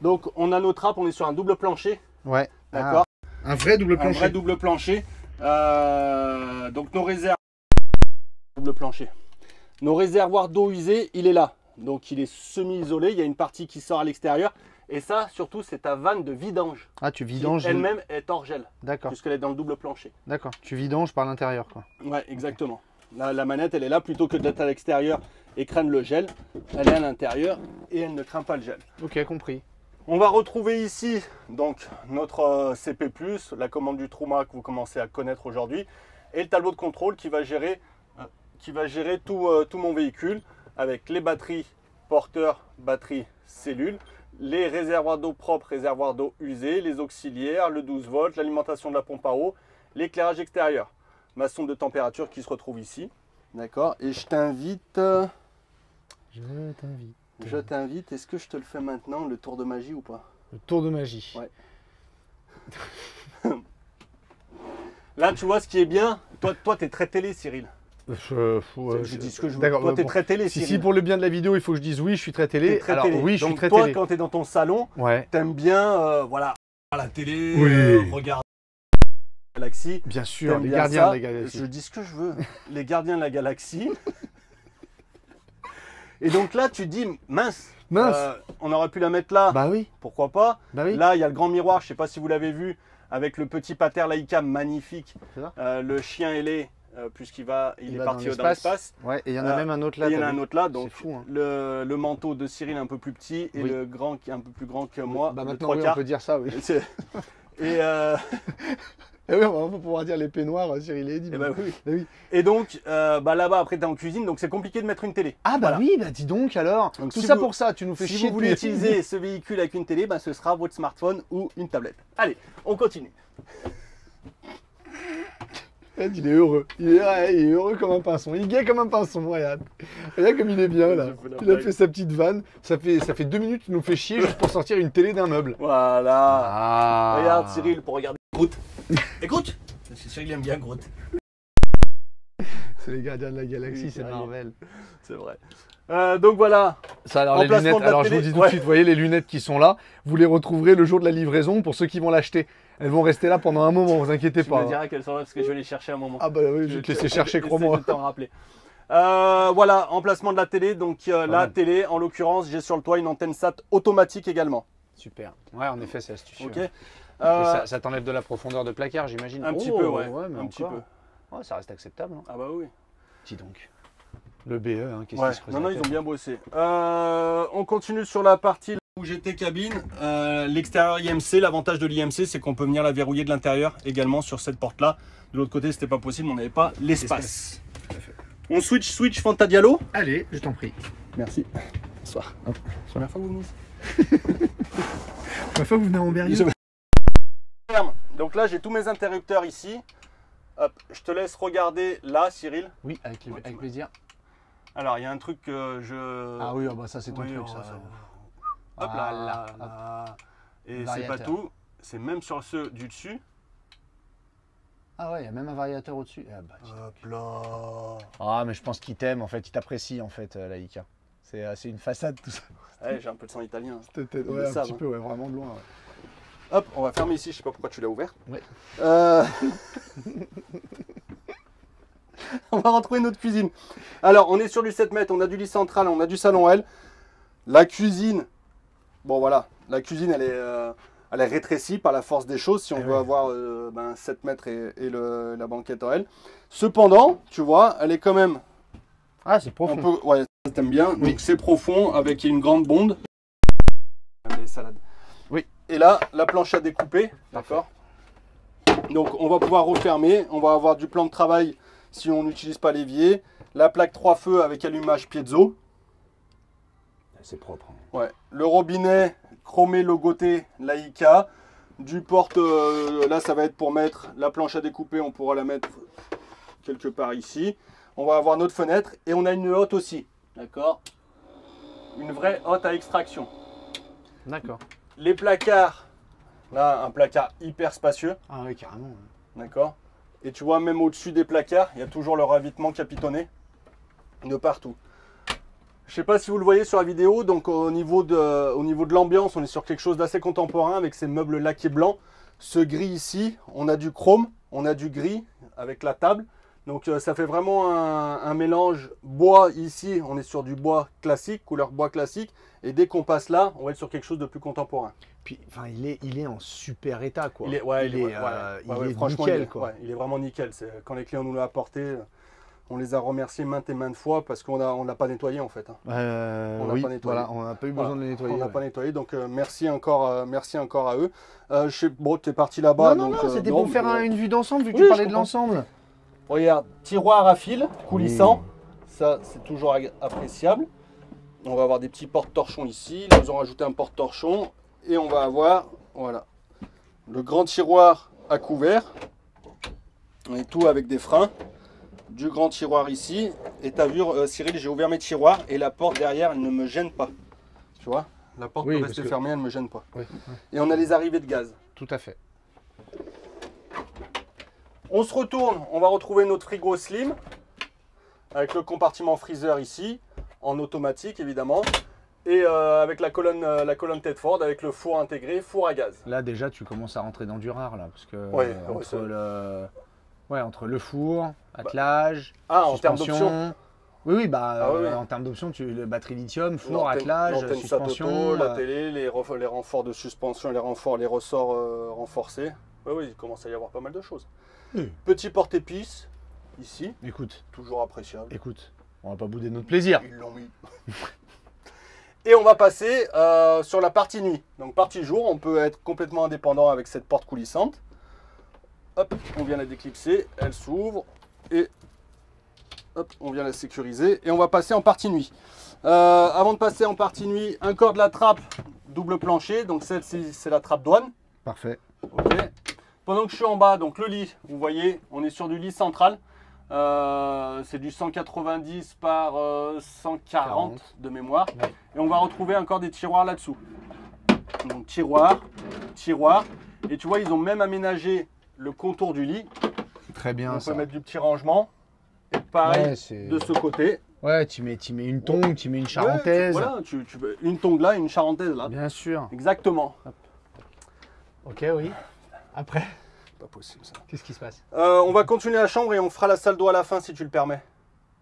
Donc on a nos trappes, on est sur un double plancher. Ouais. D'accord. Un vrai double plancher. Un vrai double plancher. Donc nos réserves. Double plancher. Nos réservoirs d'eau usée, il est là. Donc il est semi-isolé, il y a une partie qui sort à l'extérieur. Et ça, surtout, c'est ta vanne de vidange. Ah, tu vidanges. Elle-même est hors gel. D'accord. Puisqu'elle est dans le double plancher. D'accord. Tu vidanges par l'intérieur, quoi. Ouais, exactement. La manette, elle est là plutôt que d'être à l'extérieur et craindre le gel. Elle est à l'intérieur et elle ne craint pas le gel. Ok, compris. On va retrouver ici donc notre CP+, la commande du Truma que vous commencez à connaître aujourd'hui, et le tableau de contrôle qui va gérer tout mon véhicule avec les batteries porteurs, batteries cellules, les réservoirs d'eau propre, réservoirs d'eau usée, les auxiliaires, le 12 volts, l'alimentation de la pompe à eau, l'éclairage extérieur. Ma sonde de température qui se retrouve ici. D'accord. Et je t'invite. Je t'invite. Est-ce que je te le fais maintenant, le tour de magie ou pas? Le tour de magie. Ouais. Là, tu vois ce qui est bien. Toi, t'es très télé, Cyril. Je dis ce que je veux. Toi, t'es très télé, Cyril. Si pour le bien de la vidéo, il faut que je dise oui, je suis très télé. Alors, oui, je suis très télé. Toi, quand t'es dans ton salon, t'aimes bien, voilà, la télé, regarder Galaxie. Bien sûr, les gardiens de la galaxie. Je dis ce que je veux. Les gardiens de la galaxie. Et donc là, tu dis, mince. On aurait pu la mettre là. Bah oui. Pourquoi pas. Bah oui. Là, il y a le grand miroir. Je sais pas si vous l'avez vu, avec le petit pater Laïka magnifique. Le chien ailé, puisqu'il est parti dans l'espace. Ouais. Et il y en a même un autre là. Il y en a un autre là. Donc fou, hein. le manteau de Cyril est un peu plus petit et le grand qui est un peu plus grand que moi. Bah maintenant, on peut dire ça, oui. Et et oui, on va pouvoir dire les peignoirs, Cyril Eddy. Oui. Et donc, là-bas, après, tu es en cuisine, donc c'est compliqué de mettre une télé. Ah bah oui, dis donc alors. Donc, tout ça pour ça, tu nous fais chier. Si vous voulez utiliser ce véhicule avec une télé, ce sera votre smartphone ou une tablette. Allez, on continue. Il est heureux. Il est heureux comme un pinson. Il est gai comme un pinson, regarde. Regarde comme il est bien là. Il a fait sa petite vanne. Ça fait 2 minutes qu'il nous fait chier juste pour sortir une télé d'un meuble. Voilà. Regarde Cyril pour regarder Groot. Et Groot, Cyril aime bien Groot. C'est les gardiens de la galaxie, c'est Marvel. C'est vrai. Donc voilà. Ça, alors les lunettes, alors je vous dis tout de suite, vous voyez les lunettes qui sont là, vous les retrouverez le jour de la livraison pour ceux qui vont l'acheter. Elles vont rester là pendant un moment, vous inquiétez pas. Tu me diras qu'elles sont là parce que je vais les chercher un moment. Ah bah oui, je vais te laisser chercher, crois-moi. T'en rappeler. Voilà, emplacement de la télé. Donc la télé, en l'occurrence, j'ai sur le toit une antenne SAT automatique également. Super. Ouais, en effet, c'est astucieux. Ok. Ça t'enlève de la profondeur de placard, j'imagine. Un petit peu, ouais. Un petit peu. Oh, ça reste acceptable. Hein. Ah bah oui. Dis donc. Le BE, hein, qu'est-ce Ouais. qui se creuse Non, la non, ils tête. ont bien bossé. On continue sur la partie où j'étais cabine. L'extérieur IMC, l'avantage de l'IMC, c'est qu'on peut venir la verrouiller de l'intérieur également sur cette porte-là. De l'autre côté, c'était pas possible, on n'avait pas l'espace. On switch Fanta Diallo. Allez, je t'en prie. Merci. Bonsoir. C'est la première fois que vous venez ici. La fois que vous venez en Berlin. Donc là, j'ai tous mes interrupteurs ici. Hop, je te laisse regarder là, Cyril. Oui, avec plaisir. Alors, il y a un truc que je... Ah oui, ah bah ça c'est ton Oui, truc oh, ça. ça. Hop là, Voilà, là. Et c'est Variateur. pas tout, c'est même sur ceux du dessus. Ah ouais, il y a même un variateur au-dessus. Ah, bah, dis donc. Hop là. Ah mais je pense qu'il t'aime en fait, il t'apprécie en fait, Laïka. C'est une façade tout ça. Ouais, j'ai un peu de sang italien. Peut-être, Ils ouais, le un savent, petit hein. peu, ouais, vraiment de loin. Ouais. Hop, on va fermer ici, je sais pas pourquoi tu l'as ouvert. Ouais. On va retrouver notre cuisine. Alors, on est sur du 7 mètres, on a du lit central, on a du salon L. La cuisine, bon voilà, la cuisine elle est rétrécie par la force des choses si on veut avoir 7 mètres et la banquette en L. Cependant, tu vois, elle est quand même... Ah c'est profond. Ouais, ça t'aime bien. Oui. Donc c'est profond avec une grande bonde. Les salades. Oui. Et là, la planche à découper. D'accord. Donc on va pouvoir refermer. On va avoir du plan de travail si on n'utilise pas l'évier. La plaque 3 feux avec allumage piezo. C'est propre. Hein. Ouais. Le robinet chromé logoté Laïka. Du porte, là ça va être pour mettre la planche à découper. On pourra la mettre quelque part ici. On va avoir notre fenêtre et on a une hotte aussi. D'accord. Une vraie hotte à extraction. D'accord. Les placards, là un placard hyper spacieux, Ah oui, carrément. d'accord. Et tu vois même au-dessus des placards, il y a toujours le ravitement capitonné de partout. Je sais pas si vous le voyez sur la vidéo, donc au niveau de l'ambiance, on est sur quelque chose d'assez contemporain avec ces meubles laqués blancs. Ce gris ici, on a du chrome, on a du gris avec la table. Donc ça fait vraiment un mélange bois ici, on est sur du bois classique, couleur bois classique. Et dès qu'on passe là, on va être sur quelque chose de plus contemporain. Puis, enfin, il est en super état quoi. Il est franchement, nickel quoi. Ouais, il est vraiment nickel. Quand les clients nous l'ont apporté, on les a remerciés maintes et maintes fois parce qu'on l'a pas nettoyé en fait. Hein. On l'a pas nettoyé. Voilà, on n'a pas eu besoin de le nettoyer. On n'a pas nettoyé, donc merci encore à eux. Bon, tu es parti là-bas. Non, donc, c'était pour faire une vue d'ensemble vu que Oui, tu parlais je de comprends. l'ensemble. Regarde, tiroir à fil, coulissant. Ça, c'est toujours appréciable. On va avoir des petits porte-torchons ici. Ils nous ont rajouté un porte-torchon. Et on va avoir, voilà, le grand tiroir à couvert. Et tout avec des freins. Du grand tiroir ici. Et tu as vu, Cyril, j'ai ouvert mes tiroirs. Et la porte derrière, elle ne me gêne pas. Tu vois, la porte peut rester fermée, elle ne me gêne pas. Oui. Et on a les arrivées de gaz. Tout à fait. On se retourne, on va retrouver notre frigo slim avec le compartiment freezer ici, en automatique évidemment, et avec la colonne Tedford avec le four intégré, four à gaz. Là déjà tu commences à rentrer dans du rare là, parce que Ouais, entre le four, attelage, en termes suspension. d'options. Oui, oui. en termes d'options, la batterie lithium, four, attelage, l'antenne suspension. Satoto, la télé, les renforts de suspension, les ressorts renforcés. Oui, il commence à y avoir pas mal de choses. Petit porte-épices, ici, Écoute, toujours appréciable. on va pas bouder notre plaisir. Ils l'ont mis. Et on va passer sur la partie nuit. Donc partie jour, on peut être complètement indépendant avec cette porte coulissante. Hop, on vient la déclipser, elle s'ouvre et hop, on vient la sécuriser. Et on va passer en partie nuit. Avant de passer en partie nuit, un corps de la trappe double plancher. Donc celle-ci, c'est la trappe douane. Parfait. Ok. Pendant que je suis en bas, donc le lit, vous voyez, on est sur du lit central. C'est du 190 par 140 de mémoire. Ouais. Et on va retrouver encore des tiroirs là-dessous. Donc tiroir. Et tu vois, ils ont même aménagé le contour du lit. Très bien On ça. peut mettre du petit rangement. Et pareil de ce côté. Ouais, tu mets une tongue, tu mets une charentaise. Ouais, voilà, tu une tongue là, une charentaise là. Bien sûr. Exactement. Ok, oui. Après, Pas possible ça. qu'est-ce qui se passe? On va continuer la chambre et on fera la salle d'eau à la fin si tu le permets.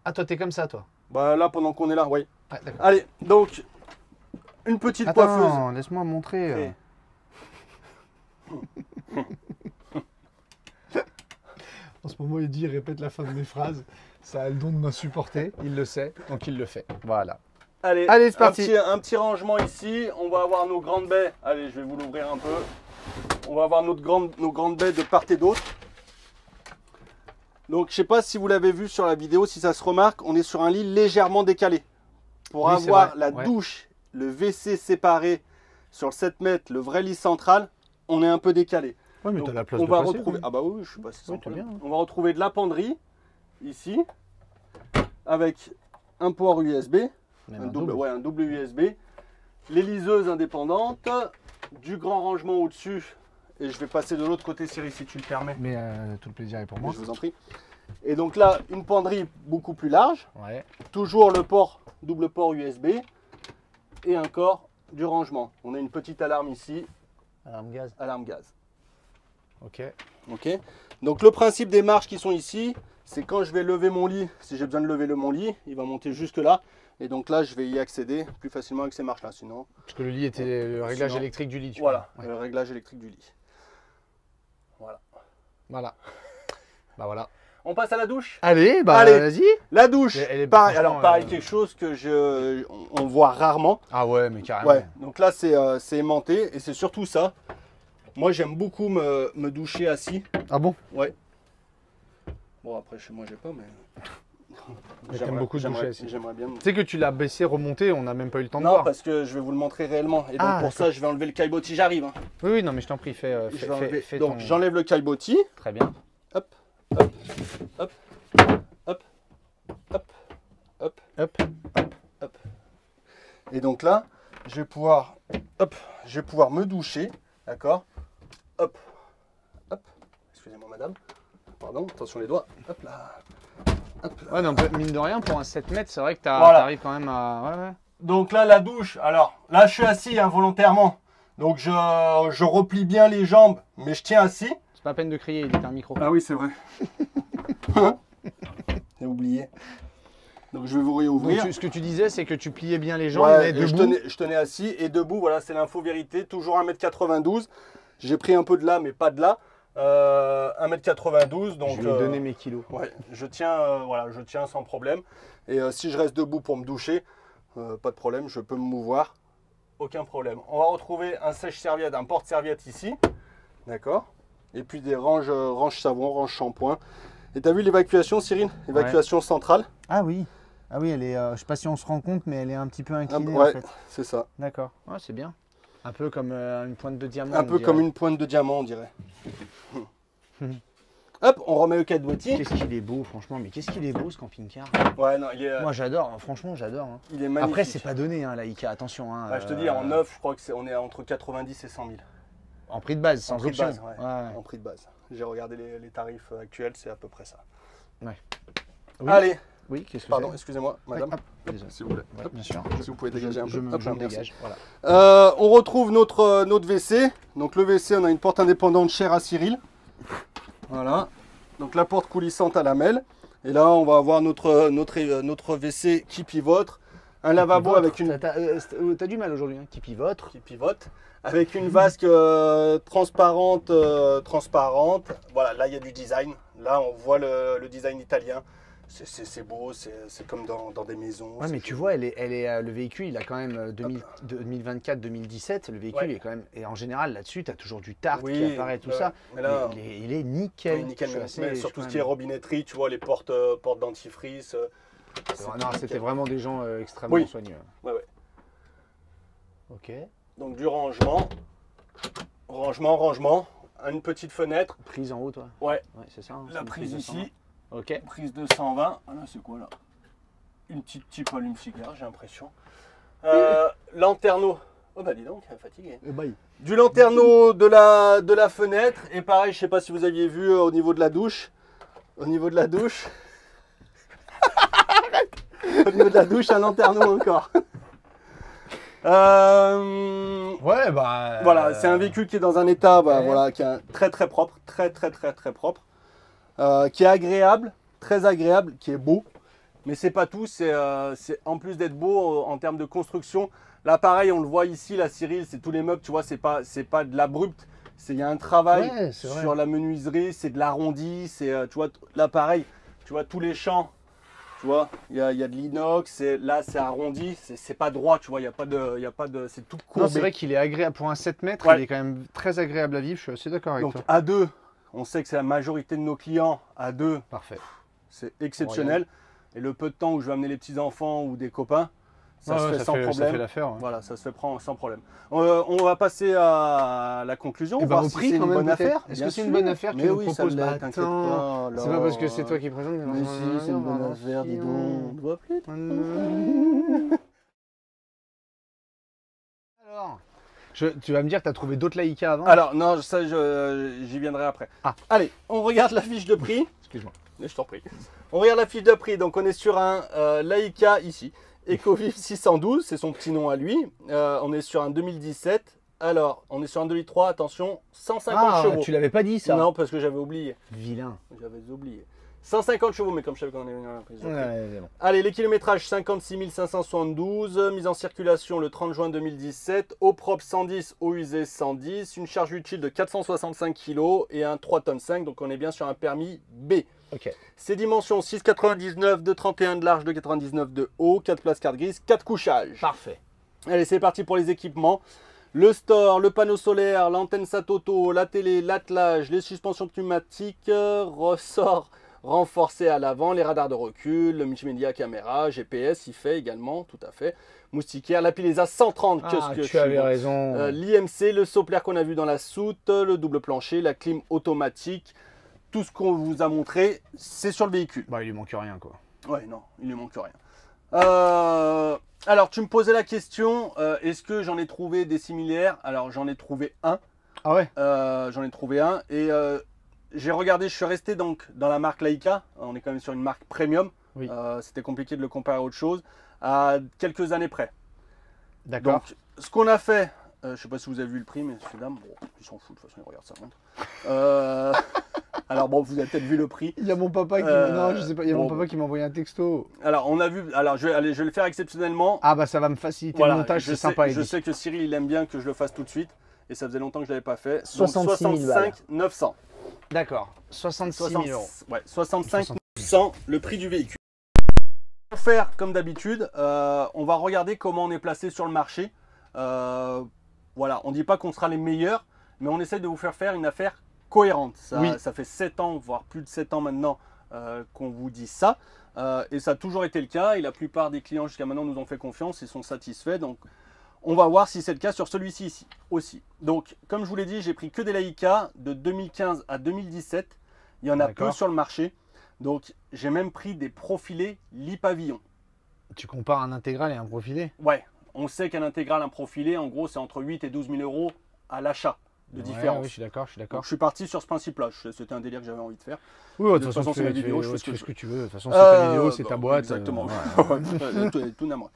Ah, toi, t'es comme ça, toi? Bah là, pendant qu'on est là, oui. Ouais, d'accord. Allez, donc, une petite coiffeuse. Attends, laisse-moi montrer. En ce moment, il dit, il répète la fin de mes phrases. Ça a le don de m'insupporter. Il le sait, donc il le fait. Voilà. Allez, C'est parti. Un petit rangement ici. On va avoir nos grandes baies. Allez, je vais vous l'ouvrir un peu. On va avoir nos grandes baies de part et d'autre. Donc, je ne sais pas si vous l'avez vu sur la vidéo, si ça se remarque, on est sur un lit légèrement décalé. Pour avoir la douche, le WC séparé sur le 7 mètres, le vrai lit central, on est un peu décalé. Ouais, mais tu as la place on de va passer, retrouver. oui. Ah bah oui, je suis passé sans Oui, problème. bien, hein. On va retrouver de la penderie ici, avec un port USB, un double USB, les liseuses indépendantes, du grand rangement au-dessus. Et je vais passer de l'autre côté, Cyril, si tu le permets. Mais tout le plaisir est pour moi. Je vous en prie. Et donc là, une penderie beaucoup plus large. Ouais. Toujours le port, double port USB. Et encore du rangement. On a une petite alarme ici. Alarme gaz. Alarme gaz. Ok. Ok. Donc le principe des marches qui sont ici, c'est quand je vais lever mon lit, si j'ai besoin de lever mon lit, il va monter jusque là. Et donc là, je vais y accéder plus facilement avec ces marches-là. Sinon, parce que le lit était le réglage électrique du lit. Voilà, le réglage électrique du lit. Voilà. Voilà. Bah voilà. On passe à la douche. Allez, bah Allez. vas-y. La douche. Elle est Pareil, franchement, alors pareil, quelque chose que on voit rarement. Ah ouais, mais carrément. Ouais. Donc là, c'est aimanté et c'est surtout ça. Moi, j'aime beaucoup me doucher assis. Ah bon? Ouais. Bon, après, chez moi, j'ai pas, mais. J'aime beaucoup te doucher assis. J'aimerais bien. Tu sais que tu l'as baissé, remonté, on n'a même pas eu le temps de Non, voir. parce que je vais vous le montrer réellement. Et donc, Ah, pour ça, je vais enlever le caillebotis. J'arrive. Hein. Oui, oui, non, mais je t'en prie, fais Donc, ton... j'enlève le caillebotis. Très bien. Hop, hop, hop, hop, hop, hop, Hop. hop. Et donc là, je vais pouvoir me doucher. D'accord? Hop, hop. Excusez-moi, madame. Pardon, attention les doigts. Hop là. Hop là. Ouais, non, mine de rien, pour un 7 mètres, c'est vrai que Voilà. t'arrives quand même à... Ouais, ouais. Donc là, la douche. Alors, là, je suis assis volontairement. Donc, je replie bien les jambes, mais je tiens assis. C'est pas la peine de crier, il est un micro. Ah oui, c'est vrai. J'ai oublié. Donc, je vais vous réouvrir. Donc, ce que tu disais, c'est que tu pliais bien les jambes, Ouais, mais et debout. je tenais assis et debout, voilà, c'est l'info vérité. Toujours 1m92. J'ai pris un peu de là, mais pas de là. 1m92. Donc, Je lui ai donné mes kilos. ouais, je tiens, voilà, je tiens sans problème. Et si je reste debout pour me doucher, pas de problème, je peux me mouvoir. Aucun problème. On va retrouver un sèche-serviette, un porte-serviette ici. D'accord. Et puis des ranges savon, ranges shampoing. Et tu as vu l'évacuation, Cyril? Évacuation centrale. Ah oui. Ah oui, elle est. Je sais pas si on se rend compte, mais elle est un petit peu inclinée ouais, en fait. c'est ça. D'accord. Ouais, c'est bien. Un peu comme une pointe de diamant. Un peu comme une pointe de diamant, on dirait. Hop, on remet le caillebotis. Qu'est-ce qu'il est beau, franchement. Mais qu'est-ce qu'il est beau, ce camping-car. Ouais, non, il est, Moi, j'adore. Franchement, j'adore. Hein. il est magnifique. Après, c'est pas donné, hein, la IKEA. Attention. Hein, Ouais, je te dis, en neuf, je crois que on est entre 90 et 100 000. En prix de base, sans prix de option. base, ouais. En prix de base. J'ai regardé les tarifs actuels, c'est à peu près ça. Ouais. Oui. Allez, Oui, qu'est-ce que pardon, c'est? excusez-moi, madame. Hop, désolé. S'il vous plaît. Ouais, Hop, bien sûr. si vous pouvez dégager un peu. Je me Hop là, merci. dégage. Voilà. On retrouve notre WC. Donc le WC, on a une porte indépendante chère à Cyril. Voilà. Donc la porte coulissante à lamelles. Et là, on va avoir notre WC qui pivote. Un lavabo avec une... T'as du mal aujourd'hui, hein, qui pivote. qui pivote. Avec une vasque transparente. Voilà, là, il y a du design. Là, on voit le design italien. C'est beau, c'est comme dans des maisons. Ouais, mais tu vois, le véhicule, il a quand même 2024-2017. Le véhicule Ouais. est quand même. Et en général, là-dessus, tu as toujours du tartre Oui, qui apparaît, tout ça. mais là, Il est nickel. nickel, Je suis mais assez- surtout je ce suis qui est quand robinetterie, tu vois, les portes dentifrice. même- Non, c'était vraiment des gens extrêmement Oui. soigneux. Ouais, ouais. Ok. Donc du rangement. Rangement. Une petite fenêtre. Prise en haut, toi. Ouais. Ouais, c'est ça. hein, c'est La une prise de ici. 120. Ok. Prise de 120. Ah là, c'est quoi là? Une petite type allume-cigare, j'ai l'impression. Lanterneau. Oh bah dis donc, fatigué. Du lanterneau de la fenêtre. Et pareil, je sais pas si vous aviez vu au niveau de la douche. Au niveau de la douche. Au niveau de la douche, un lanterneau encore. Ouais, bah. Voilà, c'est un véhicule qui est dans un état, Ouais. voilà, qui est très propre, très propre, qui est agréable, très agréable, qui est beau. Mais c'est pas tout, c'est en plus d'être beau en termes de construction. Là, pareil, on le voit ici, la Cyril, c'est tous les meubles, tu vois, c'est pas de l'abrupt. Il y a un travail Ouais, c'est vrai. sur la menuiserie, c'est de l'arrondi, tu vois, là pareil, tu vois, tous les champs, tu vois, il y a de l'inox, là c'est arrondi, c'est pas droit, tu vois, il y a pas de, c'est tout courbé. Non, c'est vrai qu'il est agréable. Pour un 7 mètres, Ouais. il est quand même très agréable à vivre. Je suis assez d'accord avec Donc toi. à deux, on sait que c'est la majorité de nos clients, à deux, Parfait. c'est exceptionnel. Et le peu de temps où je vais amener les petits-enfants ou des copains, ça Ouais, se ouais, fait sans Ça fait problème. l'affaire. Ouais. Voilà, ça se fait prendre sans problème. On va passer à la conclusion. Et voir au si prix c'est quand une même, bonne peut-être. affaire. Est-ce Bien que c'est une sûr. bonne affaire que Mais tu nous oui, ça proposes? l'est, Bah, t'inquiète attends, pas. c'est pas parce que c'est toi qui présente. Mais si, c'est une bonne affaire, dis donc. On ne voit plus. Alors, tu vas me dire que tu as trouvé d'autres Laïka avant? Alors, non, ça, j'y viendrai après. Ah. Allez, on regarde la fiche de prix. Excuse-moi. Je t'en prie. On regarde la fiche de prix. Donc, on est sur un Laïka ici. EcoViv 612, c'est son petit nom à lui. On est sur un 2017. Alors, on est sur un 2003, attention, 150 chevaux. Tu l'avais pas dit ça? Non, parce que j'avais oublié. Vilain. J'avais oublié. 150 chevaux, mais comme je savais qu'on avait une prise de prix. Ouais, c'est bon. Allez, les kilométrages 56 572, mise en circulation le 30 juin 2017, eau propre 110, eau usée 110, une charge utile de 465 kg et un 3 tonnes 5, donc on est bien sur un permis B. Ok. Ces dimensions 6,99 de 31 de large, de 99 de haut, 4 places carte grise, 4 couchages. Parfait. Allez, c'est parti pour les équipements. Le store, le panneau solaire, l'antenne Satoto, la télé, l'attelage, les suspensions pneumatiques, ressort renforcé à l'avant, les radars de recul, le multimédia caméra, GPS, il fait également, tout à fait. Moustiquaire, la Pilesa 130, Tu avais raison. l'IMC, le sopler qu'on a vu dans la soute, le double plancher, la clim automatique, tout ce qu'on vous a montré, c'est sur le véhicule. Bah, il lui manque rien, quoi. Ouais, non, il ne manque rien. Alors, tu me posais la question, est-ce que j'en ai trouvé des similaires? Alors, j'en ai trouvé un. Ah ouais? J'en ai trouvé un et j'ai regardé, je suis resté donc dans la marque Laïka. On est quand même sur une marque premium. Oui. C'était compliqué de le comparer à autre chose, à quelques années près. D'accord. Donc, ce qu'on a fait, je ne sais pas si vous avez vu le prix, mais ces dames, bon, ils s'en foutent, de toute façon, ils regardent ça montre. Alors, bon, vous avez peut-être vu le prix. Il y a mon papa qui non, je sais pas, il y a mon papa qui m'a envoyé un texto. Alors, on a vu, alors je vais le faire exceptionnellement. Ah bah ça va me faciliter Voilà, le montage, je c'est sais, sympa. je Eddy. sais que Cyril, il aime bien que je le fasse tout de suite. Et ça faisait longtemps que je ne l'avais pas fait. Donc, 66 000 balles. 900. D'accord. 66 000 euros. Ouais, 65 900, le prix du véhicule. Pour faire comme d'habitude, on va regarder comment on est placé sur le marché. Voilà, on ne dit pas qu'on sera les meilleurs, mais on essaie de vous faire une affaire cohérente. Ça fait 7 ans, voire plus de 7 ans maintenant qu'on vous dit ça. Et ça a toujours été le cas. Et la plupart des clients jusqu'à maintenant nous ont fait confiance et sont satisfaits. Donc, on va voir si c'est le cas sur celui-ci ici aussi. Donc, comme je vous l'ai dit, j'ai pris que des Laïka de 2015 à 2017. Il y en a peu sur le marché. Donc, j'ai même pris des profilés lit-pavillon. Tu compares un intégral et un profilé? Ouais, on sait qu'un intégral, un profilé, en gros, c'est entre 8 et 12 000 euros à l'achat de différence. Oui, je suis d'accord, Donc, je suis parti sur ce principe-là. C'était un délire que j'avais envie de faire. Oui, de toute façon, c'est ma vidéo, je fais tu fais ce que tu veux. De toute façon, c'est ta vidéo, c'est ta boîte. Exactement. Tout n'a moi.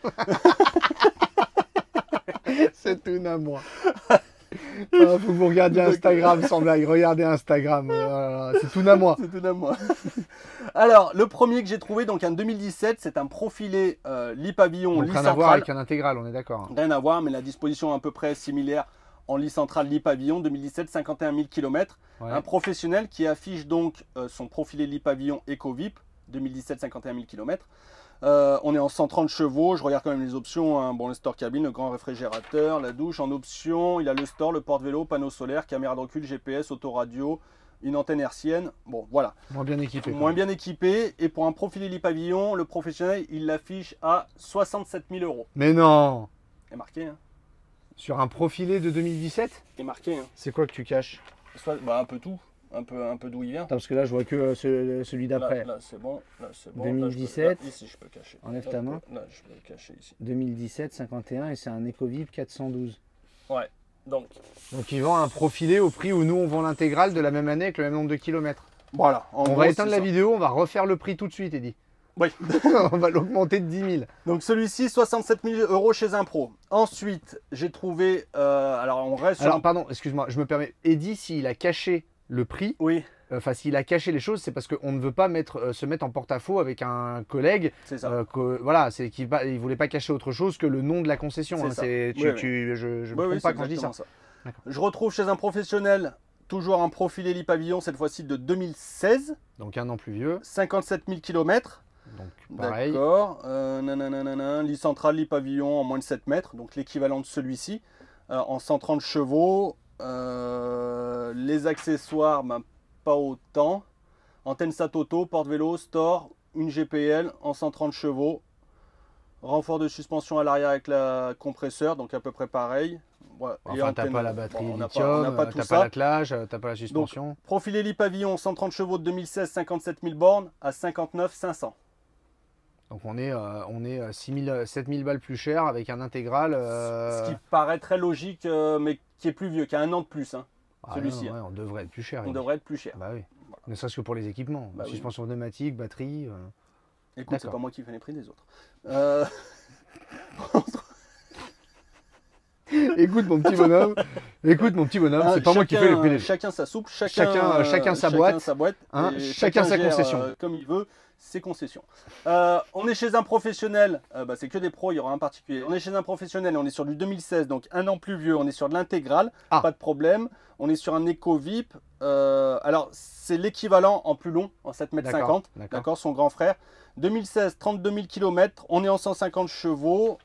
C'est tout à moi. Faut que vous regardiez Instagram sans blague. Regardez Instagram. C'est tout à moi. C'est tout à moi. Alors, le premier que j'ai trouvé, donc en 2017, c'est un profilé lit pavillon, lit Rien à voir central. avec un intégral, on est d'accord. Rien à voir, mais la disposition est à peu près similaire en lit central, lit pavillon, 2017, 51 000 km. Ouais. Un professionnel qui affiche donc son profilé lit pavillon EcoVip, 2017, 51 000 km. On est en 130 chevaux, je regarde quand même les options, hein. Bon, le store cabine, le grand réfrigérateur, la douche en option, il a le store, le porte-vélo, panneau solaire, caméra de recul, GPS, autoradio, une antenne hertzienne, bon voilà. Moins bien équipé. Moins bien équipé, et pour un profilé lit pavillon, le professionnel, il l'affiche à 67 000 euros. Mais non. C'est marqué, hein. Sur un profilé de 2017? C'est marqué, hein. C'est quoi que tu caches? Bah, un peu tout, un peu d'où il vient. Parce que là, je vois que celui d'après. Là c'est bon, là c'est bon. 2017. Là, ici je peux cacher. Enlève Là, ta main. Là je peux le cacher ici. 2017, 51 et c'est un EcoVip 412. Ouais, donc il vend un profilé au prix où nous on vend l'intégrale de la même année avec le même nombre de kilomètres. voilà. En On gros, va éteindre c'est la ça. vidéo, on va refaire le prix tout de suite, Eddy. Oui. On va l'augmenter de 10 000. Donc celui-ci, 67 000 euros chez un pro. Ensuite, j'ai trouvé. Alors on reste sur. Alors pardon, excuse-moi, je me permets. Eddy, s'il a caché le prix, Oui, enfin s'il a caché les choses, c'est parce qu'on ne veut pas se mettre en porte-à-faux avec un collègue. c'est ça. Voilà, c'est qu'il ne voulait pas cacher autre chose que le nom de la concession. C'est Hein. ça. Je Oui, ne me oui. trompe Oui, pas c'est quand je dis ça. exactement ça. Je retrouve chez un professionnel toujours un profil Heli Pavillon, cette fois-ci de 2016. Donc un an plus vieux. 57 000 km. Donc pareil. D'accord. Lit central, lit pavillon en moins de 7 mètres. Donc l'équivalent de celui-ci. En 130 chevaux. Les accessoires, ben, pas autant. Antenne Satoto, porte-vélo, store, une GPL en 130 chevaux. Renfort de suspension à l'arrière avec la compresseur, donc à peu près pareil. Ouais. Enfin, t'as pas la batterie bon, lithium, t'as pas l'attelage, t'as pas la suspension. Donc, profil Heli Pavillon, 130 chevaux de 2016, 57 000 bornes à 59 500. Donc on est 7 000 balles plus cher avec un intégral. Ce qui paraît très logique, mais qui est plus vieux, qui a un an de plus. Hein, celui-ci. Ouais, on devrait être plus cher. On devrait être plus cher. Bah oui. Voilà. Ne serait-ce que pour les équipements. Bah suspension pneumatique, batterie. Écoute, c'est pas moi qui fais les prix des autres. Écoute mon petit bonhomme, c'est pas moi qui fais les prix des autres. Chacun sa soupe, chacun sa boîte, hein, chacun sa concession. Comme il veut, ses concessions. On est chez un professionnel, c'est que des pros, il y aura un particulier. On est chez un professionnel, on est sur du 2016, donc un an plus vieux, on est sur de l'intégrale, pas de problème. On est sur un Eco VIP, alors c'est l'équivalent en plus long, en 7,50 m, d'accord, son grand frère. 2016, 32 000 km, on est en 150 chevaux.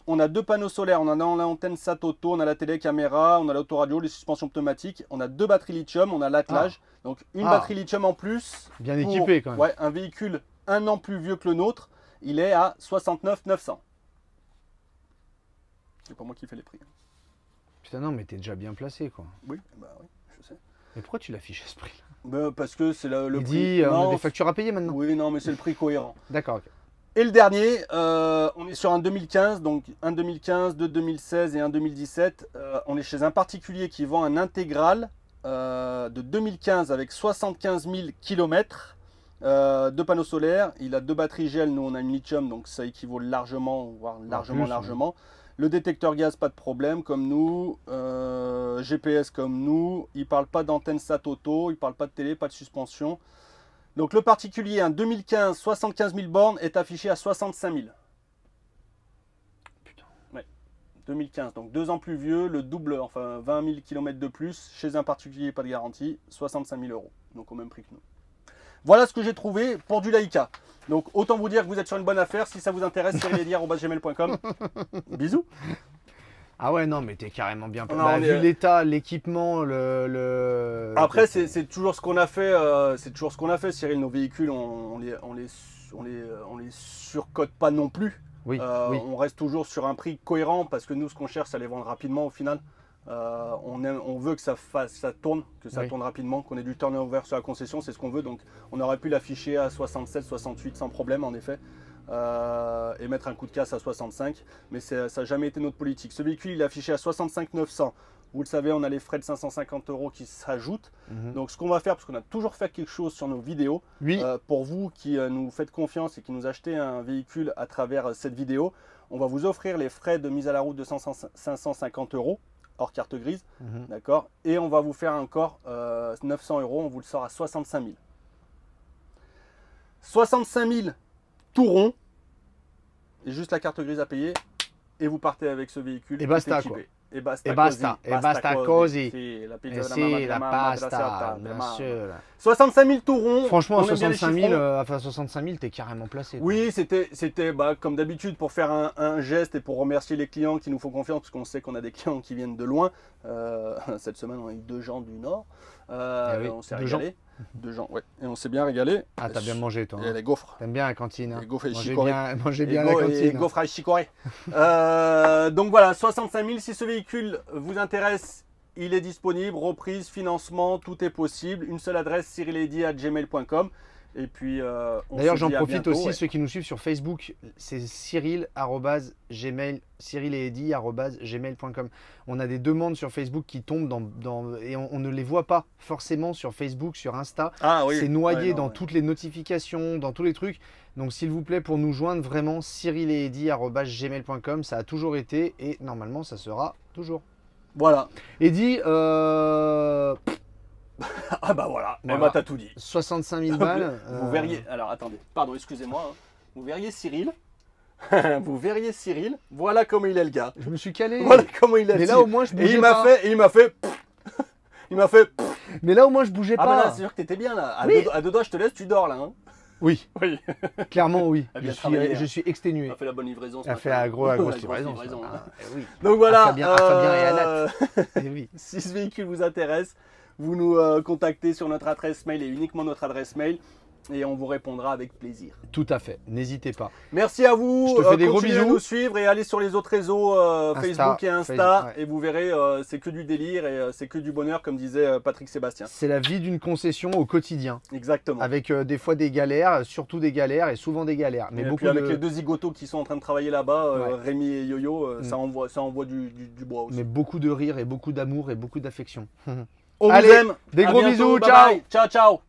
On a 2 panneaux solaires, on a l'antenne Satoto, on a la télé caméra, on a l'autoradio, les suspensions pneumatiques, on a 2 batteries lithium, on a l'attelage, donc une batterie lithium en plus. Bien équipé quand même. Ouais, un véhicule un an plus vieux que le nôtre, il est à 69 900. C'est pas moi qui fais les prix. Putain non, mais t'es déjà bien placé quoi. Oui, bah oui, je sais. Mais pourquoi tu l'affiches à ce prix-là? Parce que c'est le prix. Dit, on a des factures à payer maintenant. Oui, non, mais c'est le prix cohérent. D'accord, ok. Et le dernier, on est sur un 2015, donc un 2015, 2 2016 et un 2017. On est chez un particulier qui vend un intégral de 2015 avec 75 000 km, 2 panneaux solaires. Il a 2 batteries gel, nous on a une lithium, donc ça équivaut largement, voire largement. Le détecteur gaz, pas de problème, comme nous. GPS comme nous. Il ne parle pas d'antenne Satoto, il ne parle pas de télé, pas de suspension. Donc le particulier, un 2015, 75 000 bornes, est affiché à 65 000. Putain. Ouais. 2015, donc 2 ans plus vieux, le double, enfin 20 000 km de plus, chez un particulier, pas de garantie, 65 000 €, donc au même prix que nous. Voilà ce que j'ai trouvé pour du Laika. Donc autant vous dire que vous êtes sur une bonne affaire. Si ça vous intéresse, cyriledia@gmail.com. Bisous. Ah ouais, non, mais t'es carrément bien placé. Vu l'état, l'équipement, Après, c'est toujours ce qu'on a fait. Cyril. Nos véhicules, on les surcote pas non plus. Oui, On reste toujours sur un prix cohérent parce que nous, ce qu'on cherche, c'est à les vendre rapidement au final. On veut que ça tourne, tourne rapidement, qu'on ait du turnover sur la concession, c'est ce qu'on veut. Donc, on aurait pu l'afficher à 67, 68 sans problème, en effet. Et mettre un coup de casse à 65, mais ça n'a jamais été notre politique. Ce véhicule, il est affiché à 65 900. Vous le savez, on a les frais de 550 € qui s'ajoutent. Donc ce qu'on va faire, parce qu'on a toujours fait quelque chose sur nos vidéos, pour vous qui nous faites confiance et qui nous achetez un véhicule à travers cette vidéo, on va vous offrir les frais de mise à la route de 550 € hors carte grise, d'accord, et on va vous faire encore 900 €, on vous le sort à 65 000. 65 000 tout rond, et juste la carte grise à payer, et vous partez avec ce véhicule. Et basta quoi. Et basta così. Sì, la pizza la pasta, bien sûr. 65 000 tout rond. Franchement, 65 000, t'es carrément placé. Quoi. Oui, c'était comme d'habitude pour faire un geste et pour remercier les clients qui nous font confiance, parce qu'on sait qu'on a des clients qui viennent de loin. Cette semaine, on a eu 2 gens du Nord. On s'est régalé. 2 gens, ouais. Et on s'est bien régalé. Ah, t'as bien mangé, toi. Et les gaufres. T'aimes bien la cantine. Hein. Les gaufres et mangez bien la cantine. Les gaufres à chicorée. Donc voilà, 65 000. Si ce véhicule vous intéresse, il est disponible. Reprise, financement, tout est possible. Une seule adresse, cyriledia@gmail.com. Et puis, d'ailleurs, j'en profite aussi, ceux qui nous suivent sur Facebook, c'est cyril@gmail.com. On a des demandes sur Facebook qui tombent et on ne les voit pas forcément sur Facebook, sur Insta. Ah, oui. C'est noyé dans toutes les notifications, dans tous les trucs. Donc, s'il vous plaît, pour nous joindre, vraiment, cyril@gmail.com. Ça a toujours été et normalement, ça sera toujours. Voilà. Eddy, ah bah voilà, t'as tout dit. 65 000 balles. Vous verriez, alors attendez, pardon, excusez-moi. Vous verriez Cyril vous verriez Cyril, voilà comment il est le gars. Je me suis calé. Voilà comment il est. Mais là au moins je bougeais Et il pas. m'a fait. Il m'a fait. Mais là au moins je bougeais Ah pas. bah là, c'est sûr que t'étais bien là. À, Oui. à deux doigts, je te laisse, tu dors là. Hein. Oui, Oui. clairement oui. A bien travaillé, Je hein. suis exténué. On a fait la bonne livraison. ce Elle matin. fait la grosse La livraison. livraison, hein. Oui. Donc voilà. À Fabien et à Nat. Eh oui. Si ce véhicule vous intéresse, vous nous contactez sur notre adresse mail et uniquement notre adresse mail et on vous répondra avec plaisir. Tout à fait, n'hésitez pas. Merci à vous. Je te fais des gros continuez à bisous. nous suivre et allez sur les autres réseaux Facebook et Insta Facebook, ouais. et vous verrez, c'est que du délire et c'est que du bonheur comme disait Patrick Sébastien. C'est la vie d'une concession au quotidien, Exactement. avec des fois des galères, surtout des galères et souvent des galères. Mais Et beaucoup puis avec de... les deux zigotos qui sont en train de travailler là-bas, Ouais. Rémi et Yo-Yo, ça envoie du bois aussi. Mais beaucoup de rire et beaucoup d'amour et beaucoup d'affection. On Allez, vous aime. des À gros bientôt. bisous, Bye ciao. bye. Ciao, ciao.